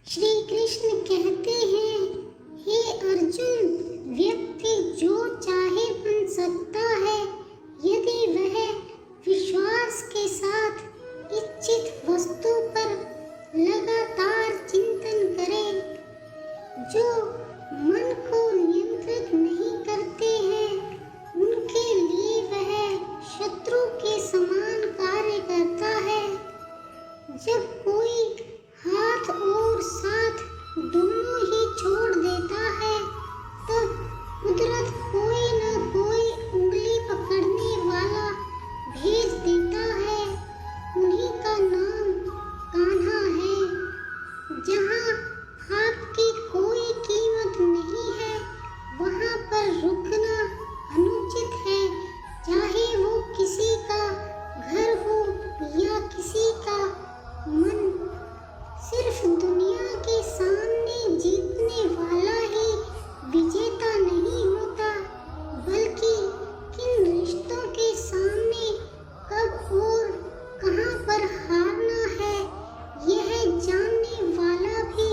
श्री कृष्ण कहते हैं, हे अर्जुन, व्यक्ति जो चाहे बन सकता है यदि वह विश्वास के साथ इच्छित वस्तु पर लगातार चिंतन करे। जो मन को नियंत्रित नहीं करते हैं उनके लिए वह शत्रु के समान कार्य करता है। जब कोई हाथ और साथ दोनों ही छोड़ देता है तब कुदरत कोई न कोई उंगली पकड़ने वाला भेज देता है। उन्हीं का नाम कान्हा है। जहाँ आपकी कोई कीमत नहीं है वहाँ पर रुकना अनुचित है, चाहे वो किसी का घर हो या किसी का मन। सिर्फ दुनिया के सामने जीतने वाला ही विजेता नहीं होता, बल्कि किन रिश्तों के सामने कब और कहां पर हारना है यह जानने वाला भी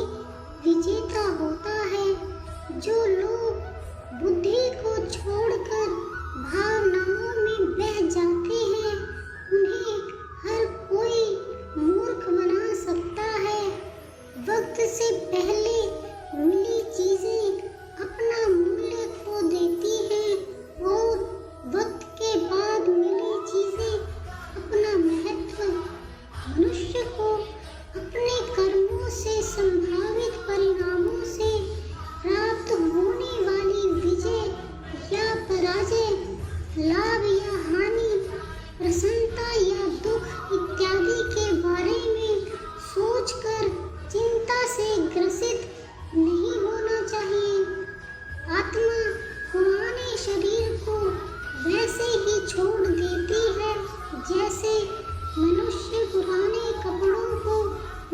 विजेता होता है। जो लोग बुद्धि को छोड़कर भावनाओं में बह जाते हैं उन्हें हर कोई मूर्ख बना सकता है। वक्त से पहले मिली चीजें अपना मूल्य खो देती हैं और वक्त के बाद मिली चीजें अपना महत्व। मनुष्य को अपने कर्मों से संभावित परिणामों से प्राप्त होने वाली विजय या पराजय, लाभ या हानि, प्रसन्नता या दुख इत्यादि के बारे में सोचकर चिंता से ग्रसित नहीं होना चाहिए। आत्मा पुराने शरीर को वैसे ही छोड़ देती है जैसे मनुष्य पुराने कपड़ों को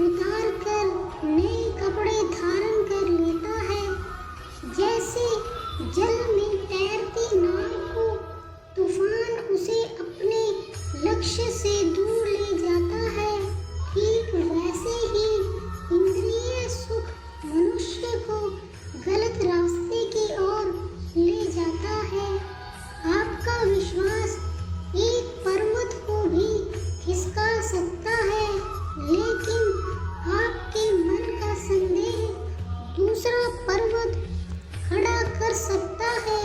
उतार कर नए कपड़े धारण कर लेता है। जैसे जल में तैरती नाव को तूफान उसे अपने लक्ष्य से दूर ले जाता है, ठीक वैसे ही इंद्रिय सुख मनुष्य को गलत रास्ते की ओर ले जाता है। आपका विश्वास एक पर्वत को भी खिसका सकता है, लेकिन आपके मन का संदेह दूसरा पर्वत खड़ा कर सकता है।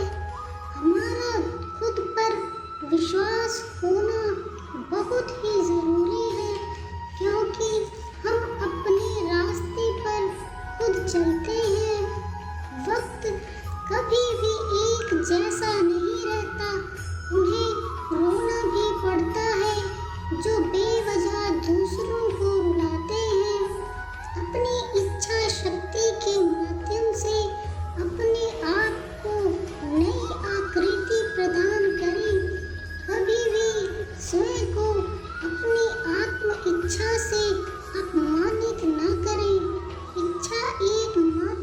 हमारा खुद पर विश्वास होना बहुत ही जरूरी है, क्योंकि हम अपने रास्ते पर खुद चलते हैं। वक्त कभी भी एक जैसा नहीं रहता। उन्हें रोना भी पड़ता है जो बेवजह दूसरों को रुलाते हैं। अपनी इच्छा शक्ति के माध्यम से अपने आप को नई आकृति प्रदान करें। कभी भी स्वयं को अपनी आत्म इच्छा से अपमानित न करें। इच्छा एक मात्र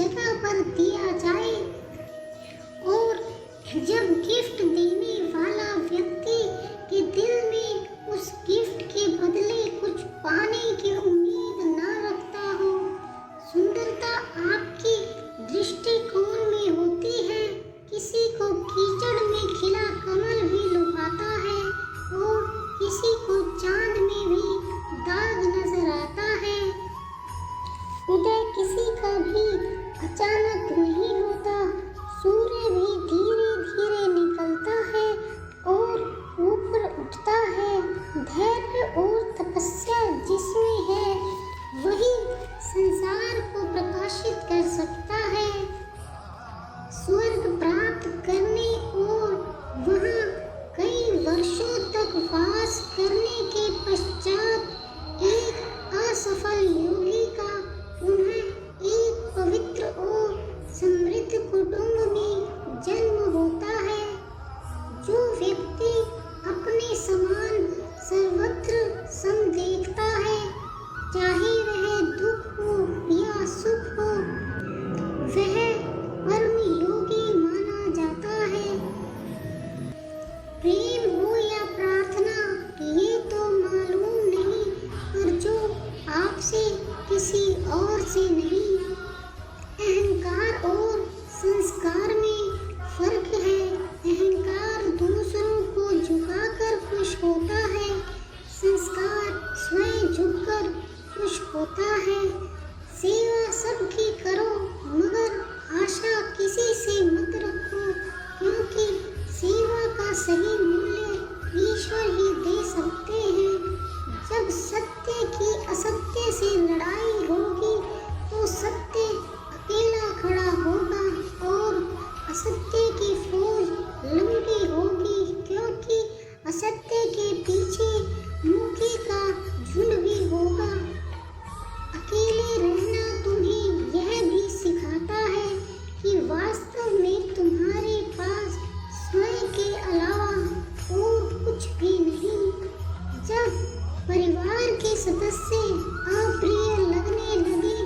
जगह पर दिया जाए। और जब गिफ्ट देने वाला व्यक्ति के दिल में उस गिफ्ट के बदले कुछ पाने की उम्मीद ना रखता हो, सुंदरता आपकी दृष्टिकोण में होती है। किसी को कीचड़ में खिला कमल भी लुभाता है और किसी को चांद में भी दाग नजर आता है। उदय किसी का भी अचानक नहीं होता, सूर्य भी धीरे धीरे निकलता है और ऊपर उठता है। धैर्य और तपस्या जिसमें है वही संसार को प्रकाशित कर सकता है। स्वर्ग प्राप्त करने और वहाँ कई वर्षों तक वास करने के पश्चात एक असफल योगी का पुनः एक पवित्र और समृद्ध कुटुंब में जन्म होता है। जो व्यक्ति अपने समान सर्वत्र सम देखता है, चाहे वह दुख हो या सुख हो, वह परम योगी माना जाता है। प्रेम हो या प्रार्थना ये तो मालूम नहीं, पर जो आपसे किसी और से नहीं। अहंकार और संस्कार में फर्क है। अहंकार दूसरों को झुकाकर खुश होता है, संस्कार स्वयं झुककर खुश होता है। सेवा सबकी करो मगर आशा किसी से मत रखो, क्योंकि सेवा का सही मूल्य ईश्वर ही दे सकते हैं। जब सत्य की असत्य से लड़ाई होगी तो सत्य अकेला खड़ा होगा और असत्य की फौज लंबी होगी, क्योंकि असत्य के पीछे मुखी का झुंड भी होगा। अकेले रहना तुम्हें यह भी सिखाता है कि वास्तव में तुम्हारे पास स्वयं के अलावा और कुछ भी नहीं। जब परिवार के सदस्य अप्रिय लगने लगे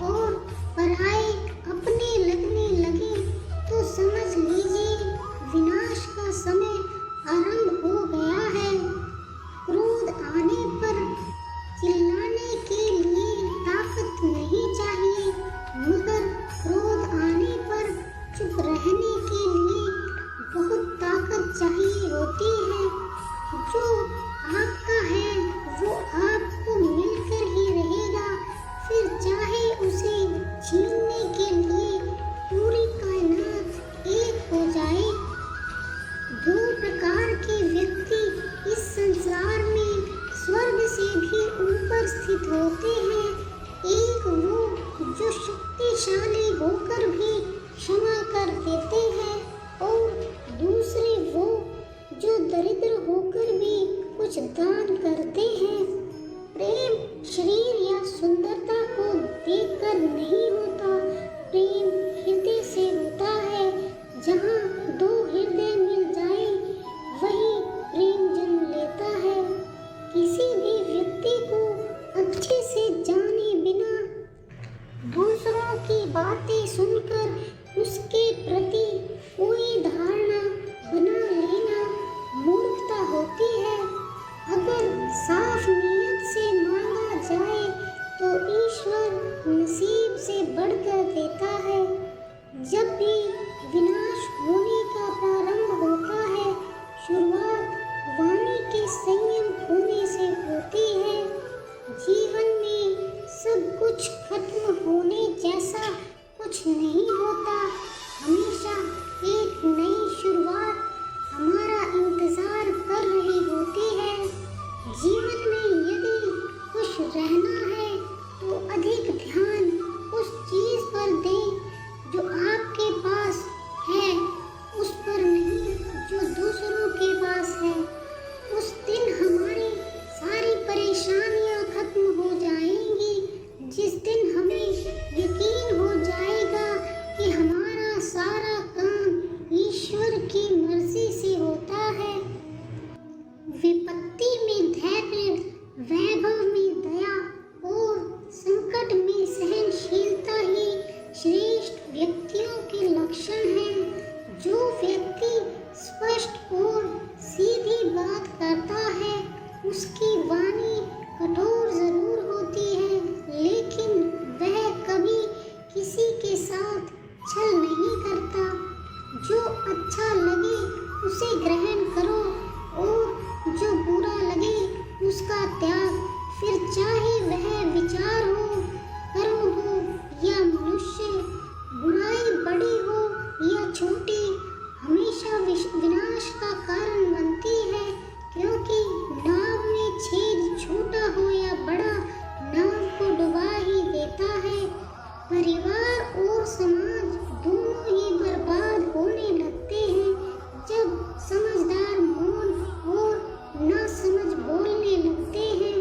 और पराये अपने लगने लगे तो समझ लीजिए विनाश का समय आरंभ हो गया है। क्रोध आने पर चिल्लाने के लिए ताकत नहीं चाहिए, मगर क्रोध आने पर चुप रहने के लिए बहुत ताकत चाहिए होती है। जो आपका है वो आपको मिलकर ही रहेगा, फिर चाहे उसे छीनने के लिए पूरी कायनात एक हो जाए। दो प्रकार के व्यक्ति इस संसार में स्वर्ग से भी ऊपर स्थित होते हैं। एक वो जो शक्तिशाली होकर भी क्षमा कर देते हैं और दूसरे वो जो दरिद्र होकर भी कुछ दान करते हैं। प्रेम शरीर या सुंदरता को देखकर नहीं होता, प्रेम हृदय से होता है। जहाँ दो हृदय मिल जाए वही प्रेम जन्म लेता है। किसी भी व्यक्ति को अच्छे से जाने बिना दूसरों की बातें सुनकर उसके प्रति कोई धारणा बना लेना मूर्खता होती है। अगर साफ नीयत से मांगा जाए तो ईश्वर नसीब से बढ़कर देता है। जब भी विनाश होने का प्रारंभ होता है, शुरुआत वाणी के संयम होने से होती है। जीवन में सब कुछ खत्म होने जैसा कुछ नहीं होता, हमेशा एक नई शुरुआत हमारा इंतजार कर रही होती है। जीवन में यदि खुश रहना है तो अधिक ध्यान उस चीज पर दें जो आपके पास है, उस पर नहीं जो दूसरों के पास है। उस दिन हमारी सारी परेशानियां खत्म हो जाएंगी, जिस दिन हमें यकीन हो जाएगा कि हमारा व्यक्तियों के लक्षण हैं। जो व्यक्ति स्पष्ट और सीधी बात करता है उसकी वाणी कठोर जरूर होती है, लेकिन वह कभी किसी के साथ छल नहीं करता। जो अच्छा लगे उसे ग्रहण करो और जो बुरा लगे उसका त्याग। फिर चाहे वह विचार हो, कर्म हो या मनुष्य, बुराई बड़ी हो या छोटी, हमेशा विनाश का कारण बनती है, क्योंकि नाव में छेद छोटा हो या बड़ा, नाव को डुबा ही देता है। परिवार और समाज दोनों ही बर्बाद होने लगते हैं जब समझदार मौन और नासमझ बोलने लगते हैं।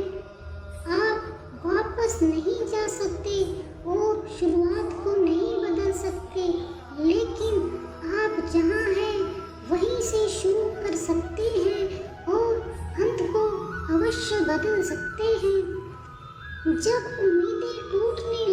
आप वापस नहीं जा सकते और शुरुआत को नहीं बदल सकते, लेकिन आप जहाँ हैं वहीं से शुरू कर सकते हैं और अंत को अवश्य बदल सकते हैं। जब उम्मीदें टूटने